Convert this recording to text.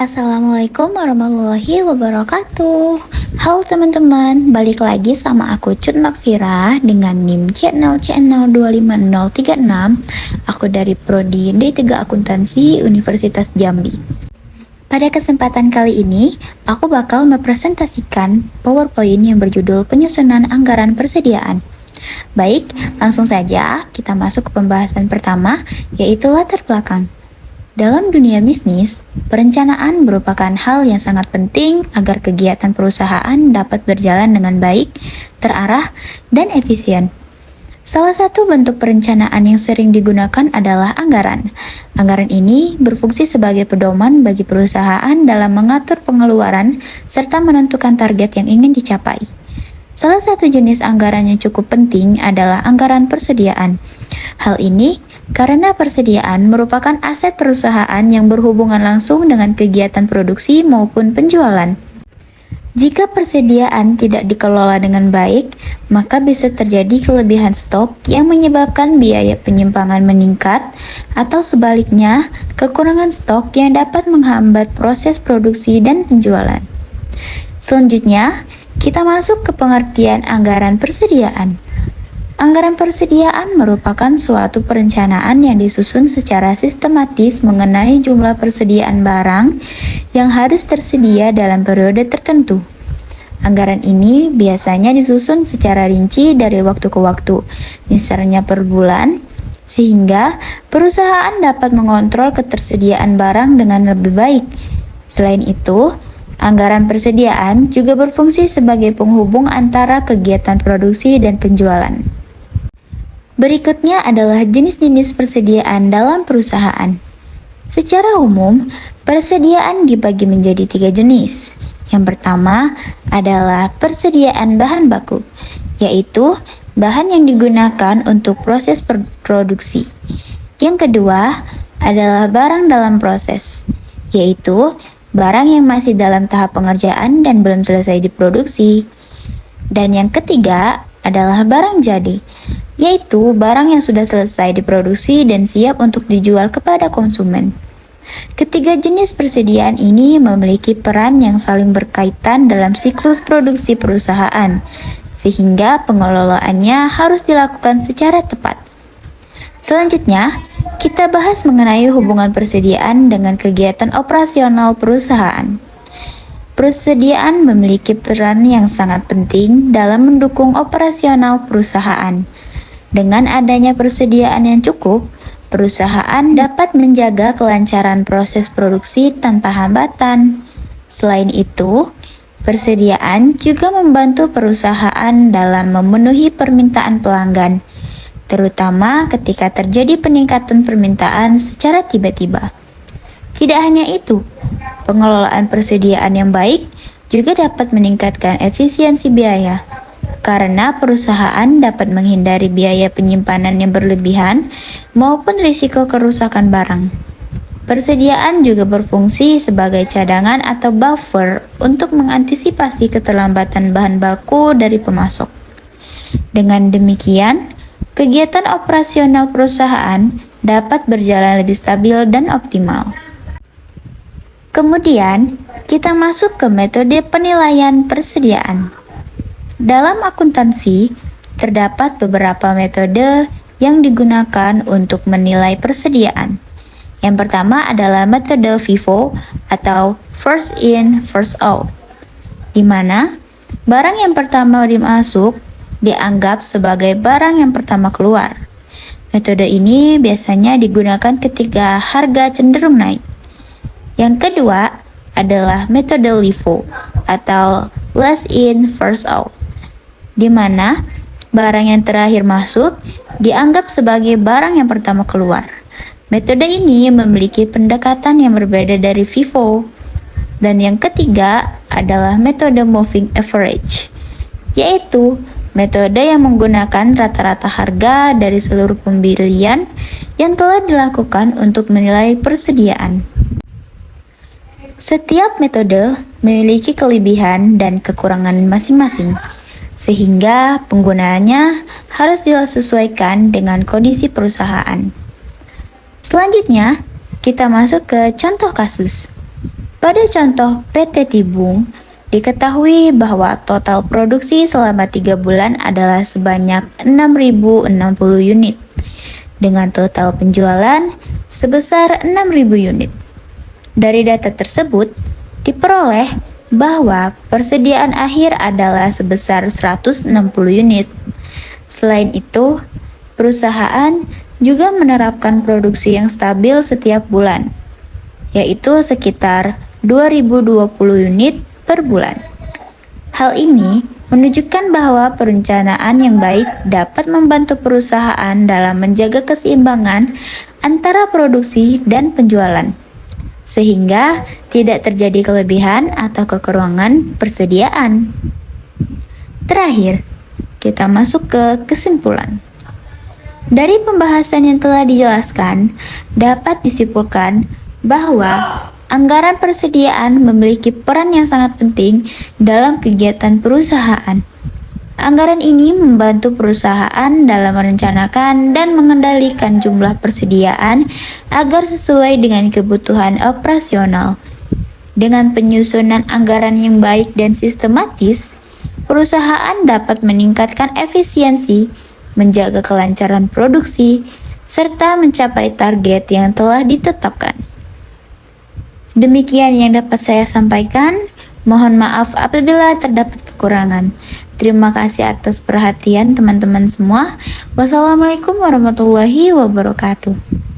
Assalamualaikum warahmatullahi wabarakatuh. Halo teman-teman, balik lagi sama aku Cut Makfira dengan NIM channel 25036. Aku dari Prodi D3 Akuntansi Universitas Jambi. Pada kesempatan kali ini, aku bakal mempresentasikan PowerPoint yang berjudul Penyusunan Anggaran Persediaan. Baik, langsung saja kita masuk ke pembahasan pertama, yaitu latar belakang. Dalam dunia bisnis, perencanaan merupakan hal yang sangat penting agar kegiatan perusahaan dapat berjalan dengan baik, terarah, dan efisien. Salah satu bentuk perencanaan yang sering digunakan adalah anggaran. Anggaran ini berfungsi sebagai pedoman bagi perusahaan dalam mengatur pengeluaran serta menentukan target yang ingin dicapai. Salah satu jenis anggaran yang cukup penting adalah anggaran persediaan. Hal ini karena persediaan merupakan aset perusahaan yang berhubungan langsung dengan kegiatan produksi maupun penjualan. Jika persediaan tidak dikelola dengan baik, maka bisa terjadi kelebihan stok yang menyebabkan biaya penyimpangan meningkat, atau sebaliknya, kekurangan stok yang dapat menghambat proses produksi dan penjualan. Selanjutnya, kita masuk ke pengertian anggaran persediaan. Anggaran persediaan merupakan suatu perencanaan yang disusun secara sistematis mengenai jumlah persediaan barang yang harus tersedia dalam periode tertentu. Anggaran ini biasanya disusun secara rinci dari waktu ke waktu, misalnya per bulan, sehingga perusahaan dapat mengontrol ketersediaan barang dengan lebih baik. Selain itu, anggaran persediaan juga berfungsi sebagai penghubung antara kegiatan produksi dan penjualan. Berikutnya adalah jenis-jenis persediaan dalam perusahaan. Secara umum, persediaan dibagi menjadi 3 jenis. Yang pertama adalah persediaan bahan baku, yaitu bahan yang digunakan untuk proses produksi. Yang kedua adalah barang dalam proses, yaitu barang yang masih dalam tahap pengerjaan dan belum selesai diproduksi. Dan yang ketiga adalah barang jadi, yaitu barang yang sudah selesai diproduksi dan siap untuk dijual kepada konsumen. Ketiga jenis persediaan ini memiliki peran yang saling berkaitan dalam siklus produksi perusahaan, sehingga pengelolaannya harus dilakukan secara tepat. Selanjutnya, kita bahas mengenai hubungan persediaan dengan kegiatan operasional perusahaan. Persediaan memiliki peran yang sangat penting dalam mendukung operasional perusahaan. Dengan adanya persediaan yang cukup, perusahaan dapat menjaga kelancaran proses produksi tanpa hambatan. Selain itu, persediaan juga membantu perusahaan dalam memenuhi permintaan pelanggan, terutama ketika terjadi peningkatan permintaan secara tiba-tiba. Tidak hanya itu, pengelolaan persediaan yang baik juga dapat meningkatkan efisiensi biaya, karena perusahaan dapat menghindari biaya penyimpanan yang berlebihan maupun risiko kerusakan barang. Persediaan juga berfungsi sebagai cadangan atau buffer untuk mengantisipasi keterlambatan bahan baku dari pemasok. Dengan demikian, kegiatan operasional perusahaan dapat berjalan lebih stabil dan optimal. Kemudian, kita masuk ke metode penilaian persediaan. Dalam akuntansi, terdapat beberapa metode yang digunakan untuk menilai persediaan. Yang pertama adalah metode FIFO atau First In, First Out, di mana barang yang pertama dimasuk dianggap sebagai barang yang pertama keluar. Metode ini biasanya digunakan ketika harga cenderung naik. Yang kedua adalah metode LIFO atau Last In, First Out, di mana barang yang terakhir masuk dianggap sebagai barang yang pertama keluar. Metode ini memiliki pendekatan yang berbeda dari FIFO. Dan yang ketiga adalah metode Moving Average, yaitu metode yang menggunakan rata-rata harga dari seluruh pembelian yang telah dilakukan untuk menilai persediaan. Setiap metode memiliki kelebihan dan kekurangan masing-masing, sehingga penggunaannya harus disesuaikan dengan kondisi perusahaan. Selanjutnya, kita masuk ke contoh kasus. Pada contoh PT Tibung, diketahui bahwa total produksi selama 3 bulan adalah sebanyak 6.060 unit, dengan total penjualan sebesar 6.000 unit. Dari data tersebut, diperoleh bahwa persediaan akhir adalah sebesar 160 unit. Selain itu, perusahaan juga menerapkan produksi yang stabil setiap bulan, yaitu sekitar 2020 unit per bulan. Hal ini menunjukkan bahwa perencanaan yang baik dapat membantu perusahaan dalam menjaga keseimbangan antara produksi dan penjualan, sehingga tidak terjadi kelebihan atau kekurangan persediaan. Terakhir, kita masuk ke kesimpulan. Dari pembahasan yang telah dijelaskan, dapat disimpulkan bahwa anggaran persediaan memiliki peran yang sangat penting dalam kegiatan perusahaan. Anggaran ini membantu perusahaan dalam merencanakan dan mengendalikan jumlah persediaan agar sesuai dengan kebutuhan operasional. Dengan penyusunan anggaran yang baik dan sistematis, perusahaan dapat meningkatkan efisiensi, menjaga kelancaran produksi, serta mencapai target yang telah ditetapkan. Demikian yang dapat saya sampaikan. Mohon maaf apabila terdapat kekurangan. Terima kasih atas perhatian teman-teman semua. Wassalamualaikum warahmatullahi wabarakatuh.